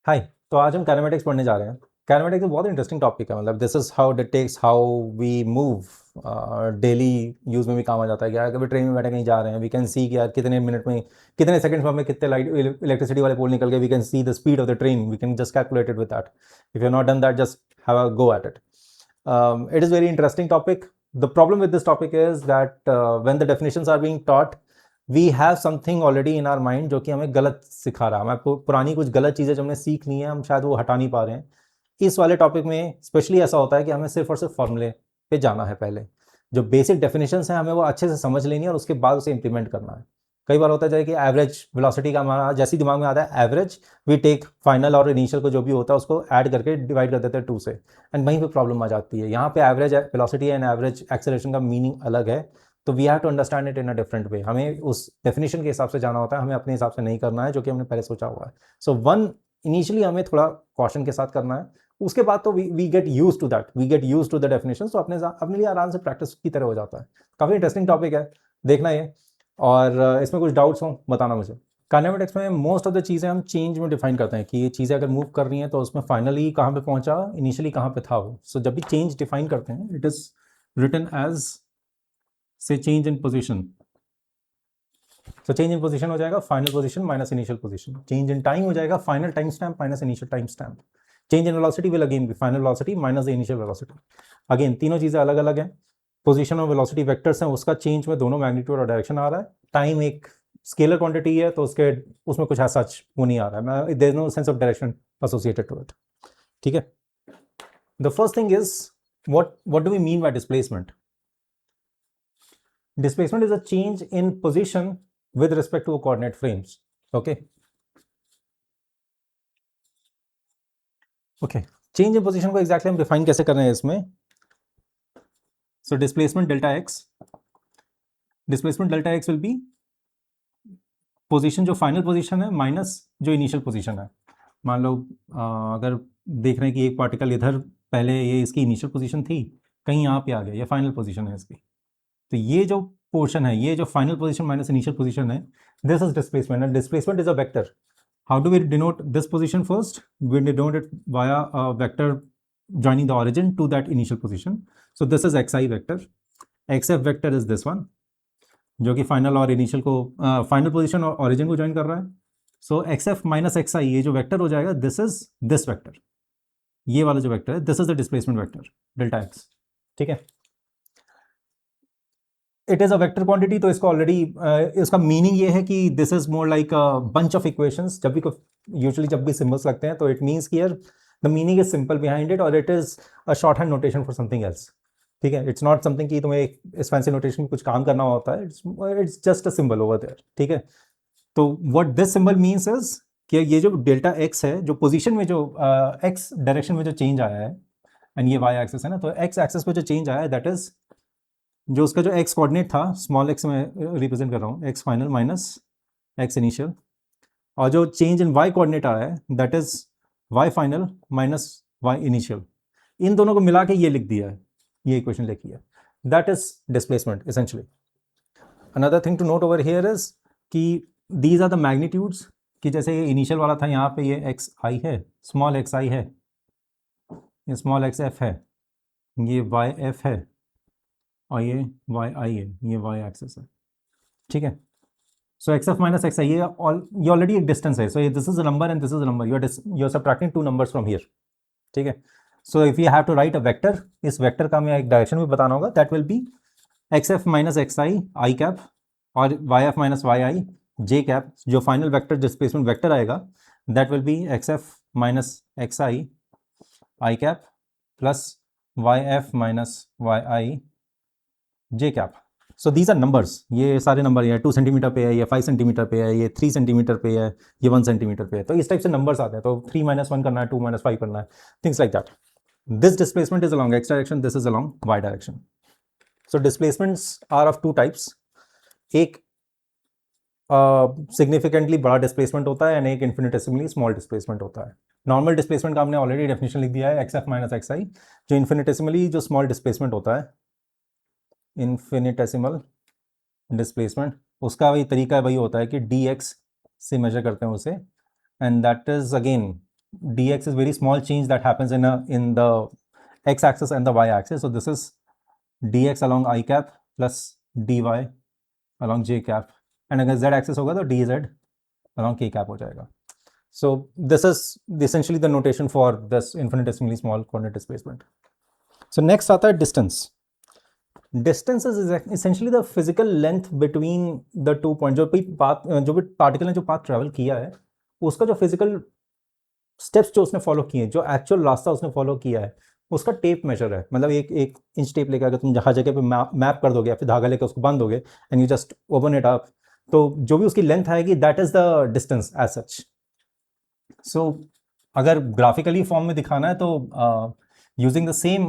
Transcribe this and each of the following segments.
हाय। तो आज हम काइनेमेटिक्स पढ़ने जा रहे हैं। काइनेमेटिक्स बहुत इंटरेस्टिंग टॉपिक है। मतलब this is how detects how we move. Daily use में भी काम आ जाता है कि यार कभी ट्रेन में बैठे कहीं जा रहे हैं, वी कैन सी कि यार कितने मिनट में, कितने सेकंड्स में हमें कितने लाइट इलेक्ट्रिसिटी वाले पोल निकल गए। We can see the speed of the train, we can just calculate it with that. If you not done that, just have a go at it. It is very interesting topic. The problem with this topic is that when the definitions are being taught, we have something already in our mind जो कि हमें गलत सिखा रहा है। हमें पुरानी कुछ गलत चीज़ें जो हमने सीख ली हैं, हम शायद वो हटा नहीं पा रहे हैं। इस वाले टॉपिक में स्पेशली ऐसा होता है कि हमें सिर्फ और सिर्फ फॉर्मूले पे जाना है। पहले जो बेसिक डेफिनेशंस हैं हमें वो अच्छे से समझ लेनी है और उसके बाद उसे इंप्लीमेंट करना है। कई बार होता है कि एवरेज वेलोसिटी का हमारा जैसे दिमाग में आता है एवरेज, वी टेक फाइनल और इनिशियल को जो भी होता है उसको ऐड करके डिवाइड कर देते हैं 2 से, एंड वहीं पे प्रॉब्लम आ जाती है। यहाँ पे average velocity and average acceleration का मीनिंग अलग है, तो we have to understand it in a different way. हमें उस डेफिनेशन के हिसाब से जाना होता है, हमें अपने हिसाब से नहीं करना है जो कि हमने पहले सोचा हुआ है। सो इनिशियली हमें थोड़ा कॉशन के साथ करना है, उसके बाद तो we get use to that, we get use to the definition, तो अपने लिए आराम से प्रैक्टिस की तरह हो जाता है। काफ़ी इंटरेस्टिंग टॉपिक है, देखना ये। और इसमें कुछ डाउट्स हों बताना मुझे। काइनेमेटिक्स में मोस्ट ऑफ द चीज़ें हम चेंज में डिफाइन करते हैं कि ये चीज़ें अगर मूव कर रही हैं तो उसमें फाइनली कहाँ पे पहुंचा, इनिशियली कहाँ पे था वो। सो जब भी चेंज डिफाइन करते हैं, it is written as say change in position. So change in position हो जाएगा final position minus initial position. Change in time हो जाएगा final time stamp minus initial time stamp. Change in velocity will again be final velocity minus the initial velocity. Again तीनों चीज़ें अलग अलग हैं। Position और वेलोसिटी वेक्टर्स हैं, उसका चेंज में दोनों मैग्नीट्यूड और डायरेक्शन आ रहा है। टाइम एक स्केलर क्वांटिटी है तो उसमें कुछ ऐसा वो नहीं आ रहा है, there is no sense of direction associated to it. ठीक है। The first thing is what do we mean by displacement? Displacement is a change in position with respect to coordinate frames. Okay. Change in position को exactly हम define कैसे कर रहे हैं इसमें? So displacement delta x will be position जो final position है minus जो इनिशियल पोजीशन है। मान लो अगर देख रहे हैं कि एक पार्टिकल इधर, पहले ये इसकी इनिशियल पोजीशन थी, कहीं यहाँ पे आ गया, ये फाइनल पोजीशन है इसकी। तो ये जो पोर्शन है, ये जो final position minus initial position है, this is displacement, and displacement is a vector. How do we denote this position first? We denote it via a vector joining the origin to that initial position. So this is xi vector. xf vector is this one, जो कि final और initial को final position और origin को join कर रहा है. सो xf minus xi ये जो वेक्टर हो जाएगा, दिस इज दिस वेक्टर, ये वाला जो वेक्टर है, this is the displacement vector delta x. ठीक है. It is a vector quantity, तो इसको ऑलरेडी इसका मीनिंग ये है कि this is more like a bunch of equations. जब भी यूजुअली जब भी सिंबल्स लगते हैं तो इट मीन्स कि यार the meaning is simple behind it, और it is a shorthand notation for something else. ठीक है. इट्स नॉट समथिंग कि तुम्हें इस फैंसी नोटेशन में कुछ काम करना होता है. It's just a symbol over there. ठीक है. तो what this symbol means is कि ये जो डेल्टा एक्स है, जो पोजीशन में जो एक्स डायरेक्शन में जो चेंज आया है, एंड ये वाई एक्सिस है ना, तो एक्स एक्सिस पे जो चेंज आया है, दैट इज जो उसका जो एक्स कोऑर्डिनेट था, स्मॉल एक्स में रिप्रेजेंट कर रहा हूँ, X final minus X initial, और जो चेंज इन वाई कोऑर्डिनेट आ रहा है, that is Y final minus Y initial. इन दोनों को मिला के ये लिख दिया है, ये इक्वेशन लिखी है. That is displacement essentially. Another thing to note over here is कि दीज आर द मैग्नीट्यूड्स, कि जैसे ये इनिशियल वाला था, यहाँ पे ये एक्स आई है, स्मॉल एक्स आई है, ये स्मॉल एक्स एफ है, ये वाई एफ है, और ये वाई आई है, ये वाई एक्सिस है. ठीक है. So X F minus X I, ये ऑलरेडी एक डिस्टेंस है. So this is a number and this is a number, you are subtracting 2 numbers from here. ठीक है. So if you have to write a vector, इस vector का मैं एक direction भी बताना होगा, that will be X F minus X I cap, और Y F minus Y I J cap. जो फाइनल वेक्टर डिस्प्लेसमेंट वेक्टर आएगा, that will be X F minus X I cap plus Y F minus Y I J cap. So these are numbers, ये सारे number, ये 2 centimetre पे है, ये 5 centimetre पे है, ये 3 सेंटीमीटर पे है, ये 1 सेंटीमीटर पे है. तो इस टाइप से नंबर्स आते हैं. तो 3 माइनस 1 करना है, 2 माइनस 5 करना है, things like that. This displacement is along X direction, this is along Y direction. So displacements are of 2 types. एक सिग्निफिकेंटली बड़ा डिस्प्लेसमेंट होता है, एंड एक इन्फिनिटेसिमली स्मॉल डिस्प्लेसमेंट होता है. नॉर्मल डिस्प्लेसमेंट का हमने ऑलरेडी डेफिनेशन लिख दिया है, एक्स एफ माइनस एक्स आई. जो इन्फिनिटेसिमली जो स्मॉल डिस्प्लेसमेंट होता है, इन्फिनिटेसिमल डिस्प्लेसमेंट, उसका वही तरीका वही होता है कि डी एक्स से मेजर करते हैं उसे, and that is again dx is very small change that happens in the x axis and the y axis. So this is dx along I cap plus dy along j cap, and अगर z axis होगा तो dz along k cap हो जाएगा. So this is essentially the notation for this infinitesimally small coordinate displacement. So next आता है distance. Distance is essentially the physical length between the 2 points. जो भी particle ने जो पाथ ट्रेवल किया है उसका जो फिजिकल स्टेप्स जो उसने फॉलो किए, जो एक्चुअल रास्ता उसने फॉलो किया है, उसका टेप मेजर है. मतलब एक इंच टेप लेकर अगर तुम जहाँ जगह पे मैप कर दोगे या फिर धागा लेकर उसको बांध दोगे and you just open it up, तो जो भी उसकी लेंथ आएगी that is the distance as such. So अगर ग्राफिकली फॉर्म में दिखाना है तो using the same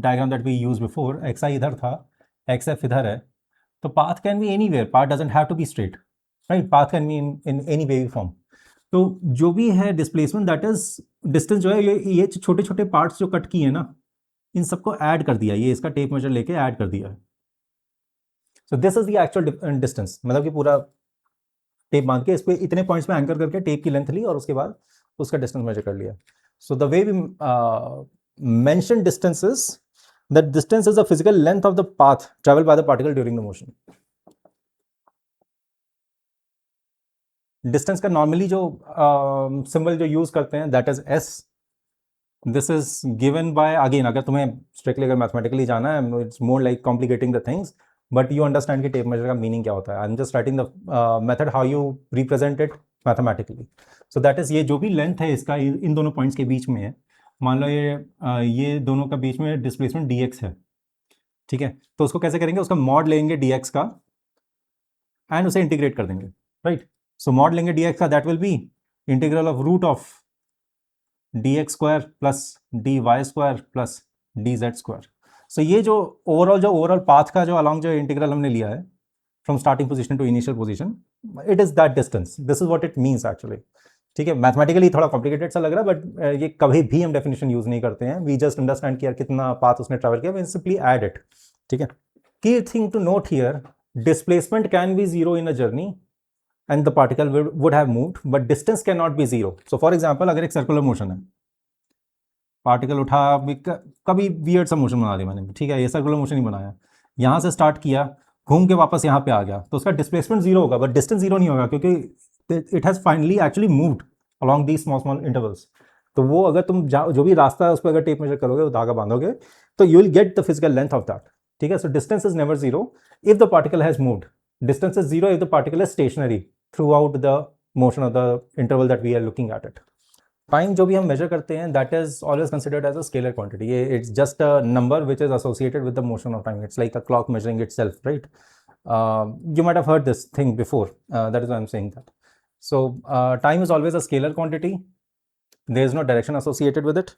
diagram that we use before, X I इधर था, एक्स एफ इधर है, तो path can be anywhere, path doesn't have to be straight, right, path can be in any wavy form. तो जो भी है डिस्प्लेसमेंट दैट इज डिस्टेंस जो है, ये छोटे छोटे पार्ट्स जो कट किए हैं ना, इन सबको ऐड कर दिया, ये इसका टेप मेजर लेके ऐड कर दिया है. So this is the actual distance. मतलब कि पूरा टेप बांध के इस पे इतने पॉइंट्स में एंकर करके टेप की लेंथ ली और उसके बाद उसका डिस्टेंस मेजर कर लिया. So the way we mention distance is that distance is the physical length of the path travel by the particle during the motion. Distance का नॉर्मली जो सिंबल जो यूज करते हैं that is S. This is given by, again अगर तुम्हें strictly अगर mathematically जाना है, it's more like complicating the things, but you understand कि टेप मेजर का मीनिंग क्या होता है. I am just writing the method how you represent it mathematically. So that is, ये जो भी लेंथ है इसका इन दोनों पॉइंट्स के बीच में है, मान लो ये दोनों का बीच में डिस्प्लेसमेंट dx है, ठीक है, तो उसको कैसे करेंगे, उसका मॉड लेंगे dx का एंड उसे इंटीग्रेट कर देंगे, राइट. सो मॉड लेंगे dx का, that will be integral of root of dx square plus dy square plus dz square. So ये जो ओवरऑल पाथ का जो अलॉन्ग जो इंटीग्रल हमने लिया है from starting position to initial position, it is that distance. This is what it means actually. ठीक है, मैथमेटिकली थोड़ा कॉम्प्लिकेटेड सा लग रहा है, बट ये कभी भी हम डेफिनेशन यूज नहीं करते हैं. वी जस्ट अंडरस्टैंड किया कितना पाथ उसने ट्रैवल किया, वी सिंपली ऐड इट. ठीक है, key thing to note here, displacement can be zero in a journey and the particle would have moved, but distance cannot be zero. So for example, अगर एक circular motion है, particle उठा, कभी weird सा motion बना दिया मैंने, ठीक है, ये सर्कुलर मोशन ही बनाया, यहाँ से स्टार्ट किया, घूम के वापस यहाँ पे आ गया, तो उसका डिस्प्लेसमेंट जीरो होगा, बट डिस्टेंस जीरो नहीं होगा, क्योंकि it has finally actually moved along the small small intervals. तो वो अगर तुम जो भी रास्ता है उस पर अगर टेप मेजर करोगे, वो धागा बांधोगे, तो you will get the physical length of that. ठीक है, so distance is never zero if the particle has moved. Distance is zero if the particle is stationary throughout the motion of the interval that we are looking at it. Time जो भी हम measure करते हैं, that is always considered as a scalar quantity. It's just a number which is associated with the motion of time. It's like a clock measuring itself, right? You might have heard this thing before. That is why I'm saying that. So time is always a scalar quantity. There is no direction associated with it,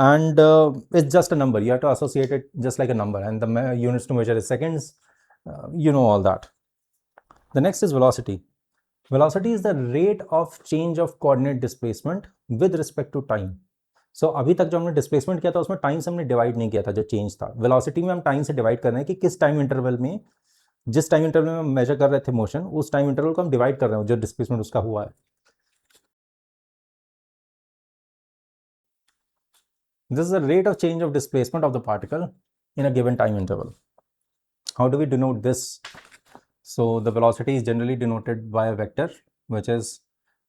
and it's just a number. You have to associate it just like a number, and the units to measure is seconds. You know all that. The next is velocity. Velocity is the rate of change of coordinate displacement with respect to time. So अभी तक जो हमने displacement किया था उसमें time से हमने divide नहीं किया था, जो चेंज था. वेलोसिटी में हम टाइम से डिवाइड कर रहे हैं कि किस टाइम इंटरवल में, जिस टाइम इंटरवल में हम मेजर कर रहे थे मोशन, उस टाइम इंटरवल को हम डिवाइड कर रहे हैं जो डिस्प्लेसमेंट उसका हुआ है. This is the rate of change of displacement of the particle in a given time interval. How do we denote this? So the velocity is generally denoted by a vector which is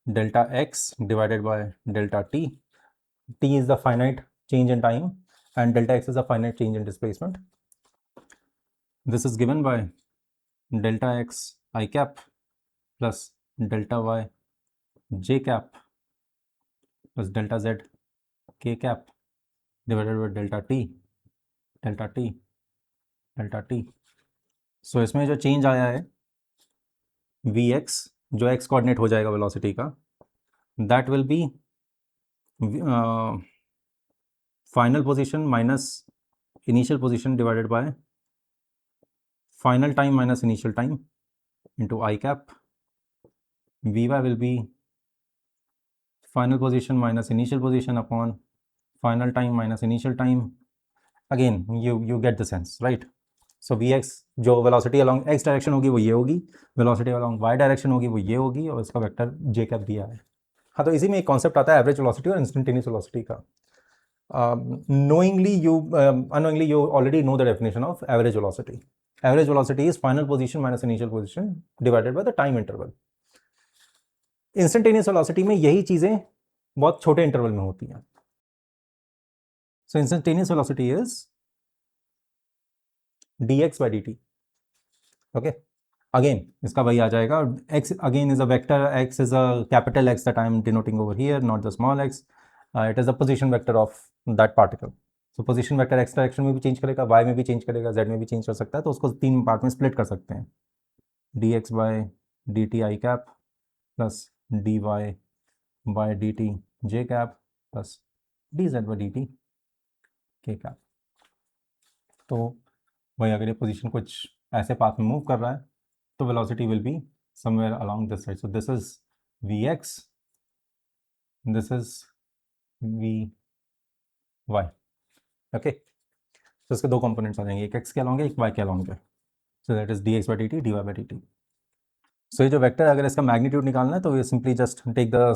delta x divided by delta t. T is the finite change in time and delta x is the finite change in displacement. This is given by delta x I cap plus delta y j cap plus delta z k cap divided by delta t delta t delta t. सो इसमें जो change आया है Vx, जो x coordinate हो जाएगा velocity का, that will B final position minus initial position divided by final time minus initial time into I cap. Vy will be final position minus initial position upon final time minus initial time. Again, you get the sense, right? So Vx जो velocity along x direction होगी वो ये होगी, velocity along y direction होगी वो ये होगी, और इसका वेक्टर j कैप दिया है. हाँ, तो इसी में एक कॉन्सेप्ट आता है एवरेज वेलोसिटी और इंस्टेंटेनियस वेलोसिटी का. Knowingly you unknowingly you already know the definition of average velocity. Average velocity is final position minus initial position divided by the time interval. Instantaneous velocity में यही चीजें बहुत छोटे interval में होती हैं. So instantaneous velocity is dx by dt. Okay. Again इसका वही आ जाएगा. X again is a vector. X is a capital X that I am denoting over here, not the small x. It is the position vector of that particle. So position vector x direction में भी change करेगा, Y में भी change करेगा, Z में भी change कर सकता है. तो उसको 3 पार्ट में स्प्लिट कर सकते हैं. D X by D T I cap plus D Y by D T J cap plus D Z by D T K cap. तो वही अगर ये पोजिशन कुछ ऐसे पाथ में मूव कर रहा है तो velocity will be somewhere along this side. So this is V X, this is V Y. Okay, तो इसके दो कंपोनेंट्स आ जाएंगे, एक एक्स के अलॉन्ग है, एक वाई के अलॉन्ग है. So that is D X by D T, D Y by D T. So ये जो वेक्टर अगर इसका मैग्नीट्यूड निकालना है तो we simply just take the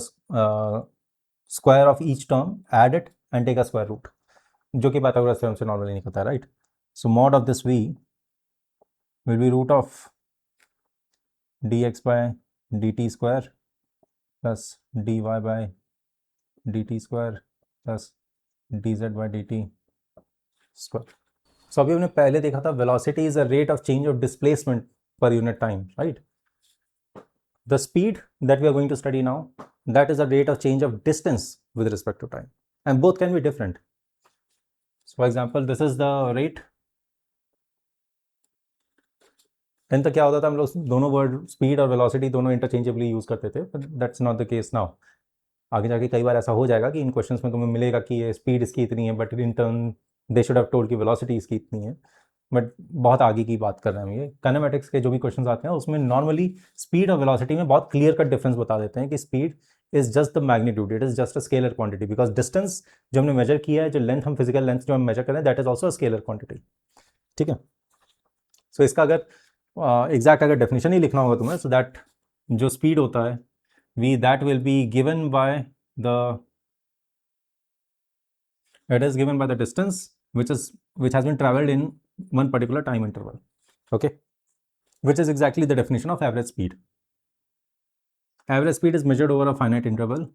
square of each term, add it and take a square root, जो कि Pythagoras theorem से नॉर्मली निकलता है, right. So mod of this we will be root of D X by D T square plus D Y bye D T square plus D Z by D T square. So अभी हमने पहले देखा था velocity is a rate of change of displacement per unit time, right. The speed that we are going to study now, that is a rate of change of distance with respect to time, and both can be different. So for example, this is the rate. then तक क्या होता था, हम लोग दोनों word speed और velocity दोनों interchangeably use करते थे, but that's not the case now. आगे जाके कई बार ऐसा हो जाएगा कि इन क्वेश्चंस में तुम्हें मिलेगा कि ये स्पीड इसकी इतनी है, but in turn they should have told कि वेलोसिटी इसकी इतनी है. बट बहुत आगे की बात कर रहे हैं हम. ये काइनेमेटिक्स के जो भी क्वेश्चंस आते हैं उसमें नॉर्मली स्पीड और वेलोसिटी में बहुत क्लियर कट डिफरेंस बता देते हैं कि speed is just the magnitude, it is just a scalar quantity, because distance जो हमने मेजर किया है, जो लेंथ हम फिजिकल लेंथ जो हम मेजर कर रहे हैं, that is also a scalar quantity. ठीक है. सो इसका अगर एग्जैक्ट अगर डेफिनेशन ही लिखना होगा तुम्हें, सो दैट जो स्पीड होता है V that will be given by the, it is given by the distance which has been traveled in one particular time interval. Okay, which is exactly the definition of average speed. Average speed is measured over a finite interval,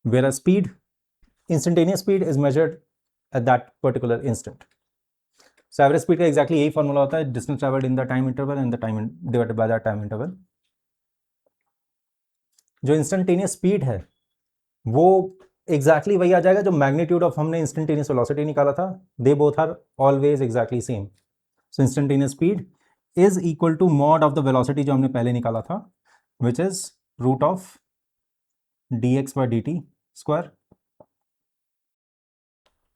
whereas speed, instantaneous speed, is measured at that particular instant. So average speed का exactly यही formula होता है, distance traveled in the time interval and the time divided by that time interval. जो instantaneous speed है वो exactly वही आ जाएगा जो मैग्नीट्यूड ऑफ हमने इंस्टेंटेनियस वेलोसिटी निकाला था. They both are always exactly same. So instantaneous speed is equal to mod of the velocity जो हमने पहले निकाला था, which is root of D X by D T square.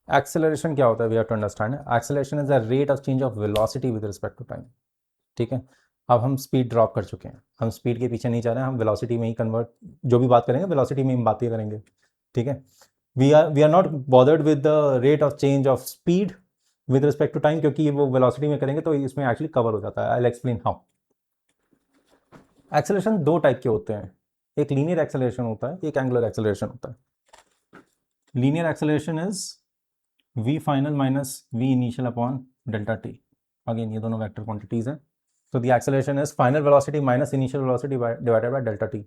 Acceleration क्या होता है, we have to understand. Acceleration is a rate of change of velocity with respect to time. ठीक है. अब हम स्पीड ड्रॉप कर चुके हैं, हम स्पीड के पीछे नहीं जा रहे हैं, हम वेलोसिटी में ही कन्वर्ट, जो भी बात करेंगे वेलोसिटी में हम बातें करेंगे. ठीक है. We are not bothered with the rate of change of speed with respect to time, क्योंकि वो वेलोसिटी में करेंगे तो इसमें एक्चुअली कवर हो जाता है. I will explain how. Acceleration दो टाइप के होते हैं, एक लीनियर एक्सेलरेशन होता है, एक एंगुलर एक्सेलरेशन होता है. Linear acceleration is v final minus v initial upon delta t. Again ये दोनों वेक्टर क्वांटिटीज हैं. तो the acceleration is final velocity minus initial velocity divided by delta t.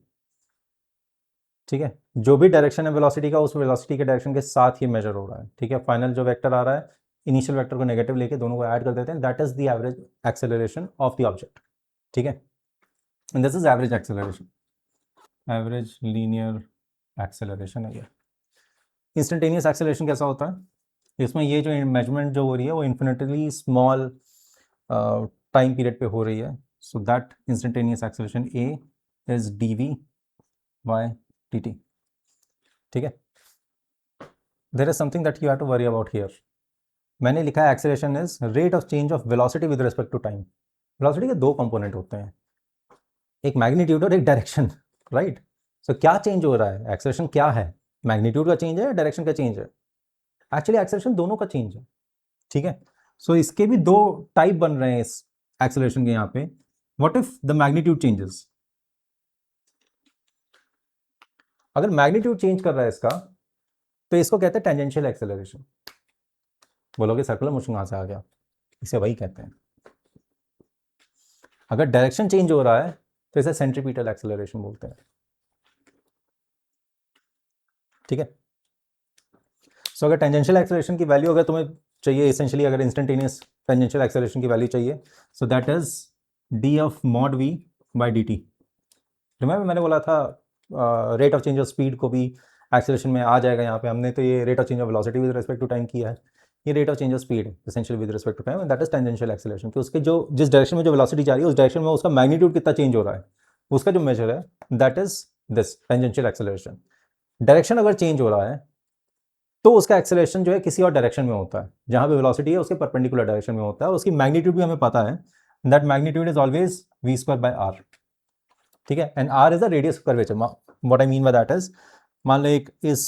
ठीक है. जो भी डायरेक्शन है वेलोसिटी का, उस वेलोसिटी के डायरेक्शन के साथ ही मेजर हो रहा है. ठीक है. फाइनल जो वेक्टर आ रहा है, इनिशियल वेक्टर को नेगेटिव लेके दोनों को ऐड कर देते हैं, that is the average acceleration of the object. ठीक है. And this is average acceleration, average linear acceleration है ये. इंस्टेंटेनियस एक्सेलरेशन कैसा होता है, इसमें ये जो मेजरमेंट जो हो रही है वो इन्फिनिटली स्मॉल टाइम पीरियड पे हो रही है. So that instantaneous acceleration A is D V by T T. ठीक है. There is something that you have to worry about here. मैंने लिखा है acceleration is rate of change of velocity with respect to time. Velocity के दो component होते हैं, एक मैग्नीट्यूड और एक डायरेक्शन, राइट. सो क्या चेंज हो रहा है, एक्सेलरेशन क्या है, मैग्नीट्यूड का चेंज है या डायरेक्शन का चेंज है. एक्चुअली एक्सेलरेशन दोनों का चेंज है. ठीक है. सो इसके भी दो टाइप बन रहे हैं इस एक्सेलरेशन के यहाँ पे. What if the magnitude changes, अगर मैग्नीट्यूड चेंज कर रहा है इसका, तो इसको कहते हैं टेंजेंशियल एक्सेलरेशन। बोलोगे सर्कुलर मोशन कहाँ से आ गया? इसे वही कहते हैं। अगर डायरेक्शन चेंज हो रहा है तो इसे सेंट्रीपिटल एक्सेलरेशन बोलते हैं। ठीक है। सो अगर टेंजेंशियल एक्सेलरेशन की वैल्यू अगर तुम्हें चाहिए, इसेंशियली अगर इंस्टेंटेनियस टेंजेंशियल एक्सेलरेशन की वैल्यू चाहिए, सो that is D of mod we by D T. Remember मैंने बोला था rate of change of speed को भी एक्सेलरेशन में आ जाएगा। यहाँ पे हमने तो ये rate of change of velocity with respect to time किया है, ये rate of change of speed essential with respect to time, that is tangential acceleration. कि उसके जो जिस डायरेक्शन में जो वेलोसिटी जा रही है उस डायरेक्शन में उसका मैग्नीट्यूड कितना चेंज हो रहा है, उसका जो मेजर है that is this tangential acceleration. Direction अगर चेंज हो रहा है तो उसका एक्सेलरेशन जो है किसी और डायरेक्शन में होता है, जहां पे वेलोसिटी है उसके परपेंडिकुलर डायरेक्शन में होता है। उसकी मैग्नीट्यूड भी हमें पता है, that magnitude is always V square by R. ठीक है, and R is the radius of curvature. What I mean by that is, मान लो एक इस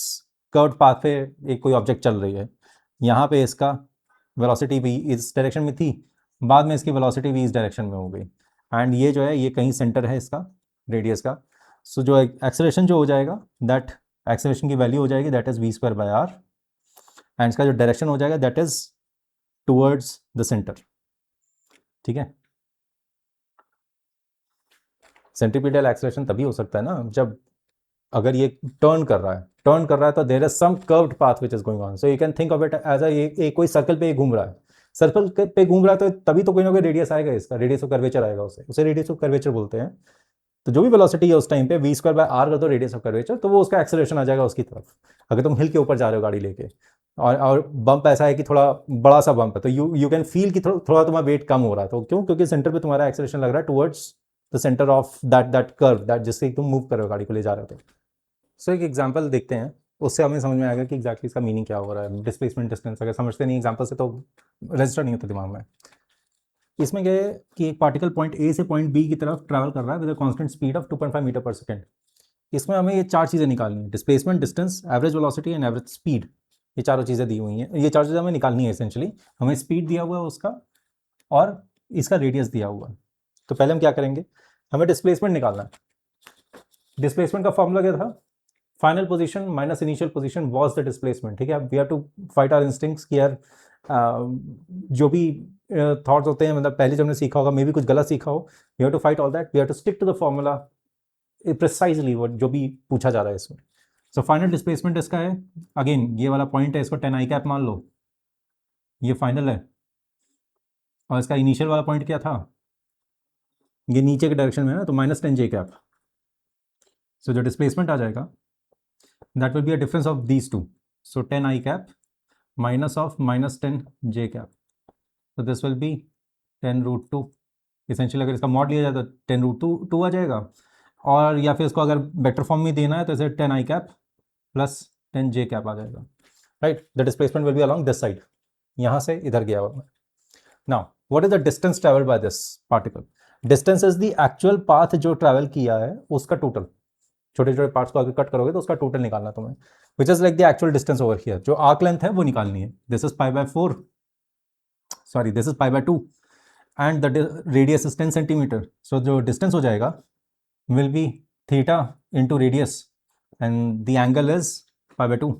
कर्व्ड पाथ पे एक कोई ऑब्जेक्ट चल रही है, यहाँ पे इसका वेलोसिटी भी इस डायरेक्शन में थी, बाद में इसकी वेलोसिटी भी इस डायरेक्शन में हो गई, एंड ये जो है ये कहीं सेंटर है इसका रेडियस का। सो जो एक्सेलरेशन जो हो जाएगा, दैट एक्सेलरेशन की वैल्यू हो जाएगी that is V square by R, and इसका जो डायरेक्शन हो जाएगा that is towards the centre. ठीक है। सेंट्रीपिटल एक्सेलरेशन तभी हो सकता है ना जब अगर ये टर्न कर रहा है तो there is some curved path which is going on. So you can think of it as ये कोई सर्कल पे घूम रहा है, सर्कल पे घूम रहा है तो तभी तो कोई ना कोई रेडियस आएगा, इसका रेडियस ऑफ कर्वेचर आएगा, उसे रेडियस ऑफ कर्वेचर बोलते हैं। तो जो भी वेलोसिटी है उस टाइम पे वी स्क्वायर बाय आर कर दो रेडियस ऑफ कर्वेचर, तो वो उसका एक्सेलरेशन आ जाएगा उसकी तरफ। अगर तुम हिल के ऊपर जा रहे हो गाड़ी लेके और बम्प ऐसा है कि थोड़ा बड़ा सा बम्प है, तो यू कैन फील कि थोड़ा तुम्हारा वेट कम हो रहा है। तो क्यों? क्योंकि सेंटर पे तुम्हारा एक्सेलरेशन लग रहा है towards the centre of that curve, that जिससे तुम मूव कर रहे हो, गाड़ी को ले जा रहे हो। तो सो एक एग्जांपल देखते हैं, उससे हमें समझ में आएगा कि एग्जैक्टली इसका मीनिंग क्या हो रहा है। डिस्प्लेसमेंट डिस्टेंस अगर समझते नहीं एग्जांपल से तो रजिस्टर नहीं होता दिमाग में। इसमें क्या है कि एक पार्टिकल पॉइंट ए से पॉइंट बी की तरफ ट्रैवल कर रहा है with a constant speed of 2.5 metre per second. इसमें हमें ये चार चीज़ें निकालनी है, displacement, distance, average velocity and average speed. ये चारों चीज़ें दी हुई हैं, ये चार चीज़ें हमें निकालनी है एसेंशियली। हमें स्पीड दिया हुआ है उसका और इसका रेडियस दिया हुआ है। तो पहले हम क्या करेंगे, हमें डिस्प्लेसमेंट निकालना है। डिस्प्लेसमेंट का फॉर्मूला क्या था? Final position minus initial position was the displacement. ठीक है, we have to fight our instincts कि यार जो भी थॉट्स होते हैं, मतलब पहले जब हमने सीखा होगा, मे भी कुछ गलत सीखा हो, we have to fight all that, we have to stick to the formula precisely जो भी पूछा जा रहा है इसमें। सो फाइनल डिस्प्लेसमेंट इसका है, अगेन ये वाला पॉइंट है, इसको 10 आई कैप मान लो, ये फाइनल है। और इसका इनिशियल वाला पॉइंट क्या था? ये नीचे के डायरेक्शन में है ना, तो -10 जे कैप। सो जो डिस्प्लेसमेंट आ जाएगा that will be a difference of these two, so 10 I cap minus of -10 J cap, so this will be 10√2। essentially अगर इसका मॉड लिया जाए तो 10√2 आ जाएगा, और या फिर इसको अगर वेक्टर फॉर्म में देना है तो इसे 10 I cap plus 10 J cap आ जाएगा, right. The displacement will be along this side, यहाँ से इधर गया हुआ। Now what is the distance travelled by this particle? Distance is the actual path जो ट्रैवल किया है उसका टोटल। छोटे छोटे पार्ट्स को अगर कट करोगे तो उसका टोटल निकालना तुम्हें, which is like the actual distance over here. जो आर्क लेंथ है वो निकालनी है, this is π/4, sorry this is π/2 and the radius is 10 centimetre. So जो डिस्टेंस हो जाएगा will be theta into radius, and the angle is π/2,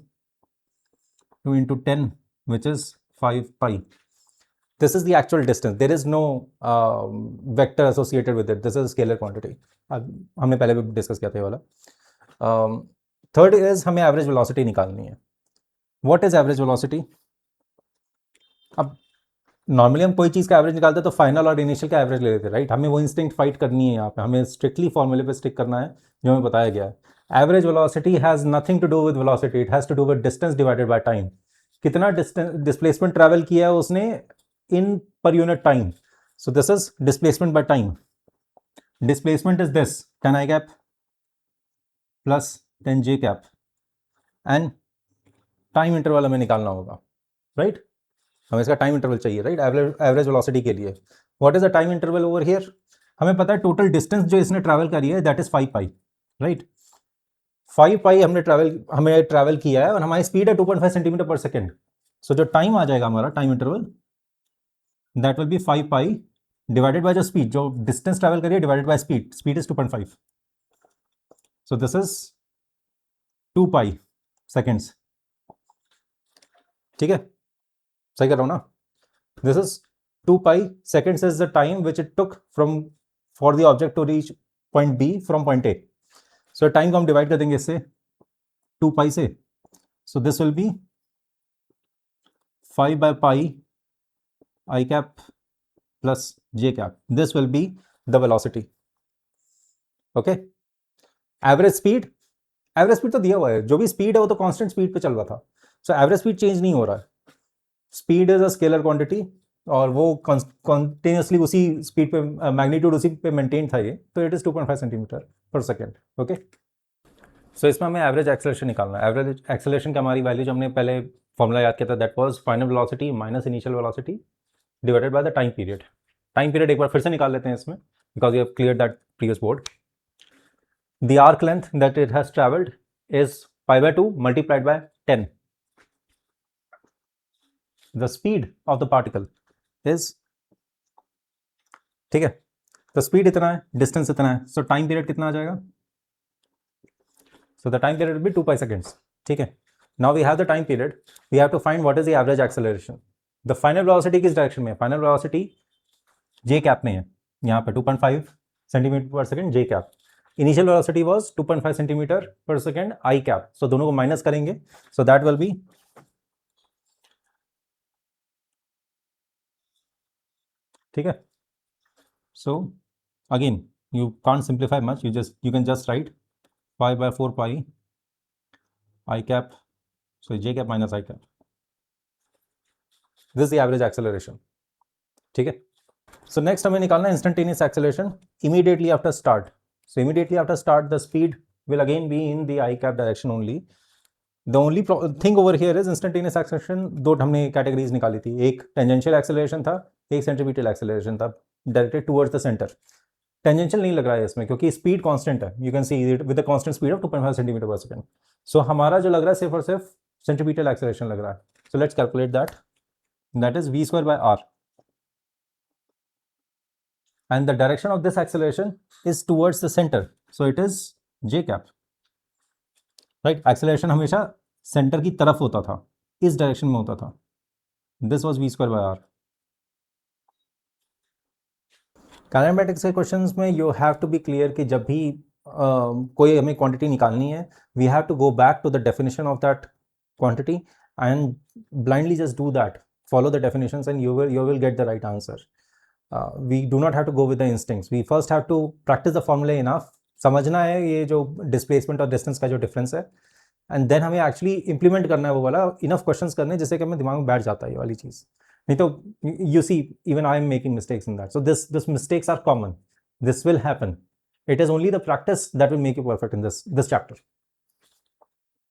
2 into 10 which is 5π। this is the actual distance, there is no vector associated with it, this is scalar quantity। हमने पहले भी discuss किया था ये वाला। थर्ड इज हमें average velocity निकालनी है। What is average velocity? अब नॉर्मली हम कोई चीज़ का एवरेज निकालते हैं तो फाइनल और इनिशियल का एवरेज ले लेते हैं, राइट। हमें वो इंस्टिंक्ट फाइट करनी है यहाँ पे, हमें स्ट्रिक्टली फॉर्मूले पे स्टिक करना है जो हमें बताया गया है। Average velocity has nothing to do with velocity, it has to do with distance divided by time. कितना डिस्प्लेसमेंट ट्रैवल किया है उसने in per unit time. So this is displacement by time. Displacement is this 10 I cap plus 10 J cap, and time interval हमें निकालना होगा, right. हमें इसका time interval चाहिए, राइट, एवरेज वेलोसिटी के लिए। What is the time interval over here? हमें पता है टोटल डिस्टेंस जो इसने ट्रैवल करी है दैट इज 5π, राइट। 5π हमें ट्रैवल किया है और हमारी स्पीड है 2.5 सेंटीमीटर पर सेकेंड। सो जो टाइम आ जाएगा हमारा time interval that will be 5π divided by जो स्पीड, जो डिस्टेंस ट्रैवल करिए divided by speed, speed is 2.5। So this is 2 pi seconds, ठीक है, सही कर रहा हूँ ना? This is 2 pi seconds is the time which it took from for the object to reach point B from point A. So time को हम divide कर देंगे इससे 2 पाई से. So this will be 5 by pi I cap plus j cap. This will be the velocity. Okay. Average speed तो दिया हुआ है, जो भी स्पीड है वो तो कांस्टेंट स्पीड पे चल रहा था. सो एवरेज स्पीड चेंज नहीं हो रहा है. Speed is a scalar quantity और वो कॉन्टिन्यूसली उसी स्पीड पे मैग्नीट्यूड उसी पे मेंटेन था ये, तो इट इज 2.5 सेंटीमीटर पर सेकेंड. ओके. सो इसमें हमें एवरेज एक्सेलरेशन निकालना है. एवरेज एक्सेलरेशन का हमारी वैल्यू जो हमने पहले फॉर्मूला याद किया था, that was final velocity minus initial velocity divided by the time period. Time period एक बार फिर से निकाल लेते हैं इसमें, because you have clear that previous board. The arc length that it has traveled is pi by 2 multiplied by 10. The speed of the particle is, ठीक है, तो स्पीड इतना है, डिस्टेंस इतना है, सो टाइम पीरियड कितना आ जाएगा? So the time period will be 2 pi seconds. ठीक है. Now we have the time period, we have to find what is the average acceleration. The final velocity किस डायरेक्शन में है? फाइनल वेलोसिटी जे cap में है, यहाँ पे 2.5 सेंटीमीटर पर second J cap. Initial velocity was 2.5 centimetre पर सेकेंड आई कैप. सो दोनों को माइनस करेंगे, सो दैट विल बी, ठीक है. So again you can't simplify much, you can just write 5 by 4 pi I cap, so j cap minus I cap. This is the average acceleration. ठीक है. So next हमें निकालना है instantaneous acceleration immediately after start. So immediately after start the speed will again be in the I cap direction only. The only thing over here is instantaneous acceleration. दो हमने categories निकाली थी, एक tangential acceleration था, एक centripetal acceleration था, directed towards the center. Tangential नहीं लग रहा है इसमें क्योंकि स्पीड कांस्टेंट है. You can see it with the constant speed of 2.5 centimetre पर सेकंड. सो हमारा जो लग रहा है सिर्फ और सिर्फ सेंटीमीटर एक्सेलरेशन लग रहा है. So let's calculate that is v square by r and the direction of this acceleration is towards the centre, so it is j cap. Right. Acceleration हमेशा सेंटर की तरफ होता था, इस डायरेक्शन में होता था. This was v square by r. Kinematics के क्वेश्चंस में you have to be clear कि जब भी कोई हमें क्वांटिटी निकालनी है, we have to go back to the definition of that quantity and blindly just do that, follow the definitions and you will get the right answer. We do not have to go with the instincts. We first have to practice the formula enough. समझना है ये जो displacement और distance का जो difference है, and then हमें actually implement करना है वो वाला, इनफ क्वेश्चंस करने जिससे कि हमें दिमाग में बैठ जाता है ये वाली चीज़. नहीं तो you see even I am making mistakes in that. So this mistakes are common. This will happen. It is only the practice that will make you perfect in this chapter.